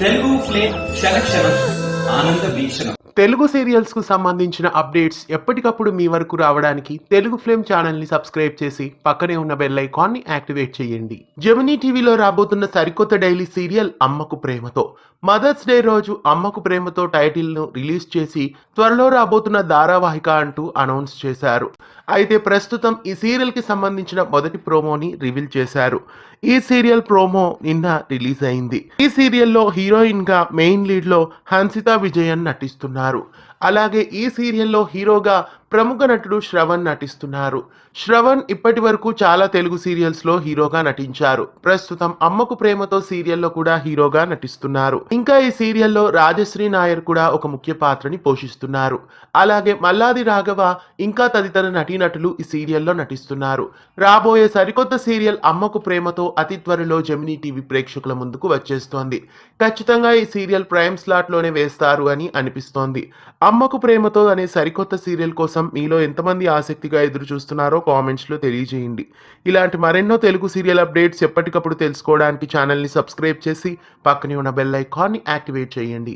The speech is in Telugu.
తెలుగు ఫ్లేమ్ క్షణక్షణం ఆనంద వీక్షణం. తెలుగు సీరియల్స్ కు సంబంధించిన అప్డేట్స్ ఎప్పటికప్పుడు మీ వరకు రావడానికి తెలుగు ఫ్లేమ్ ఛానల్ ని సబ్స్క్రైబ్ చేసి పక్కనే ఉన్న బెల్ ఐకాన్ ని యాక్టివేట్ చేయండి. జెమినీ టీవీలో రాబోతున్న సరికొత్త డైలీ సీరియల్ అమ్మకు ప్రేమతో. మదర్స్ డే రోజు అమ్మకు ప్రేమతో టైటిల్ ను రిలీజ్ చేసి త్వరలో రాబోతున్న ధారావాహిక అంటూ అనౌన్స్ చేశారు. అయితే ప్రస్తుతం ఈ సీరియల్ కి సంబంధించిన మొదటి ప్రోమోని రివీల్ చేశారు. ఈ సీరియల్ ప్రోమో నిన్న రిలీజ్ అయింది. ఈ సీరియల్లో హీరోయిన్ గా మెయిన్ లీడ్ లో హన్సితా విజయన్ నటిస్తున్నారు. అలాగే ఈ సీరియల్లో హీరోగా ప్రముఖ నటుడు శ్రవణ్ నటిస్తున్నారు. శ్రవణ్ ఇప్పటి వరకు చాలా తెలుగు సీరియల్స్ లో హీరోగా నటించారు. ప్రస్తుతం అమ్మకు ప్రేమతో సీరియల్లో కూడా హీరోగా నటిస్తున్నారు. ఇంకా ఈ సీరియల్లో రాజశ్రీ నాయర్ కూడా ఒక ముఖ్య పాత్రని పోషిస్తున్నారు. అలాగే మల్లాది రాఘవ ఇంకా తదితర నటీనటులు ఈ సీరియల్లో నటిస్తున్నారు. రాబోయే సరికొత్త సీరియల్ అమ్మకు ప్రేమతో అతి త్వరలో జెమినీ టీవీ ప్రేక్షకుల ముందుకు వచ్చేస్తోంది. ఖచ్చితంగా ఈ సీరియల్ ప్రైమ్ స్లాట్ లోనే వేస్తారు అని అనిపిస్తోంది. అమ్మకు ప్రేమతో అనే సరికొత్త సీరియల్ కోసం మీలో ఎంతమంది ఆసక్తిగా ఎదురు చూస్తున్నారో కామెంట్స్ లో తెలియజేయండి. ఇలాంటి మరెన్నో తెలుగు సీరియల్ అప్డేట్స్ ఎప్పటికప్పుడు తెలుసుకోవడానికి ఛానల్ ని సబ్స్క్రైబ్ చేసి పక్కనే ఉన్న బెల్ ఐకాన్ ని యాక్టివేట్ చేయండి.